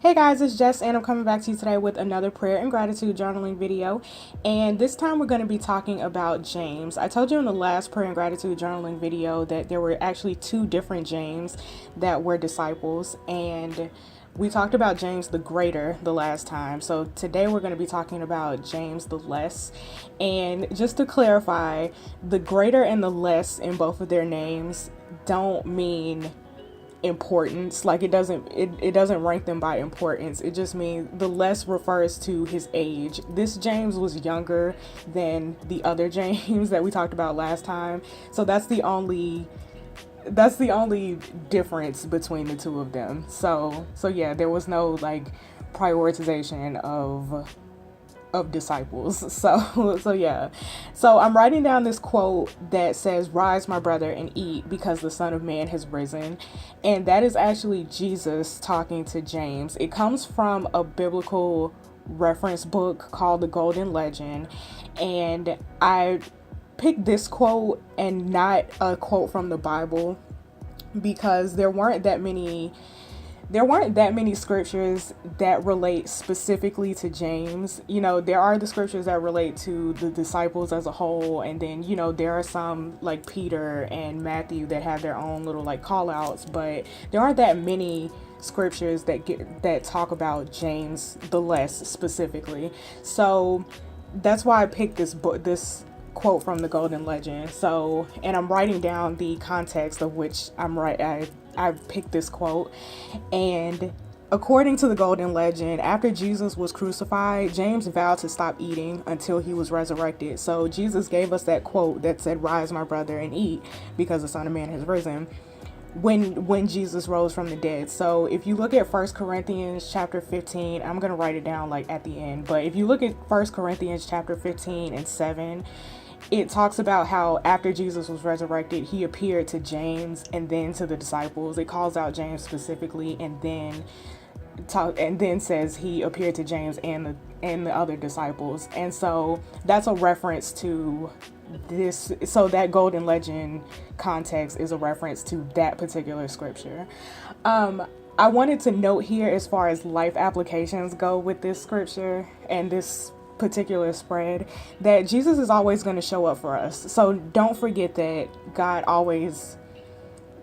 Hey guys, it's Jess and I'm coming back to you today with another prayer and gratitude journaling video. And this time we're going to be talking about James. I told you in the last prayer and gratitude journaling video that there were actually two different James that were disciples, and we talked about James the Greater the last time. So today we're going to be talking about James the Less. And just to clarify, the greater and the less in both of their names don't mean importance. Like it doesn't rank them by importance. It just means the less refers to his age. This James was younger than the other James that we talked about last time, so that's the only difference between the two of them. So yeah, there was no like prioritization of disciples. So yeah. So I'm writing down this quote that says, "Rise, my brother, and eat, because the Son of Man has risen." And that is actually Jesus talking to James. It comes from a biblical reference book called The Golden Legend. And I picked this quote and not a quote from the Bible because there weren't that many scriptures that relate specifically to James. You know, there are the scriptures that relate to the disciples as a whole, and then, you know, there are some like Peter and Matthew that have their own little like call outs, but there aren't that many scriptures that talk about James the Less specifically. So that's why I picked this quote from the Golden Legend. So, and I'm writing down the context of which I picked this quote. And according to the Golden Legend, after Jesus was crucified, James vowed to stop eating until he was resurrected. So Jesus gave us that quote that said, "Rise, my brother, and eat, because the Son of Man has risen," when Jesus rose from the dead. So if you look at 1 Corinthians chapter 15, I'm going to write it down like at the end, but if you look at 1 Corinthians chapter 15 and 7, it talks about how after Jesus was resurrected, he appeared to James and then to the disciples. It calls out James specifically, and then says he appeared to James and the other disciples. And so that's a reference to this. So that Golden Legend context is a reference to that particular scripture. I wanted to note here, as far as life applications go with this scripture and this particular spread, that Jesus is always going to show up for us. So don't forget that God always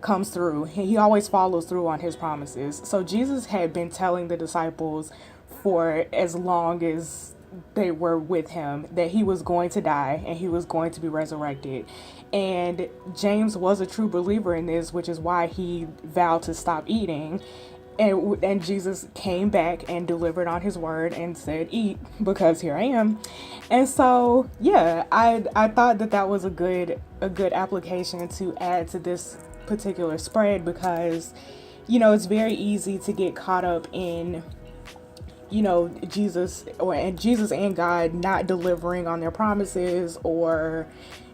comes through. He always follows through on his promises. So Jesus had been telling the disciples for as long as they were with him that he was going to die and he was going to be resurrected. And James was a true believer in this, which is why he vowed to stop eating. And Jesus came back and delivered on his word and said, "Eat, because here I am." And so, yeah, I thought that was a good application to add to this particular spread, because, you know, it's very easy to get caught up in, you know, Jesus and God not delivering on their promises, or,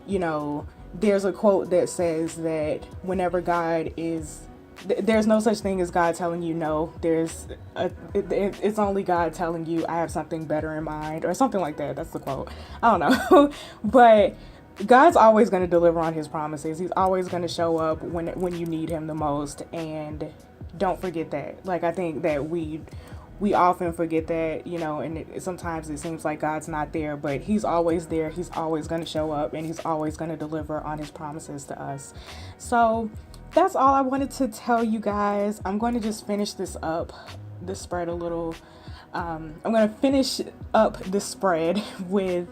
you know, there's a quote that says that whenever there's no such thing as God telling you no. It's only God telling you, "I have something better in mind," or something like that. That's the quote. I don't know. But God's always going to deliver on his promises. He's always going to show up when you need him the most. And don't forget that. Like, I think that we often forget that, you know, and sometimes it seems like God's not there, but he's always there. He's always going to show up, and he's always going to deliver on his promises to us. So that's all I wanted to tell you guys. I'm going to just finish this spread a little. I'm going to finish up the spread with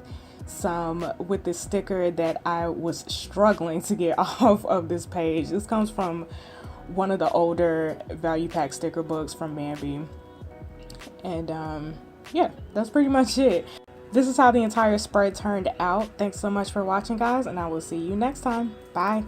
the sticker that I was struggling to get off of this page. This comes from one of the older value pack sticker books from Mambi. And yeah, that's pretty much it. This is how the entire spread turned out. Thanks so much for watching, guys, and I will see you next time. Bye.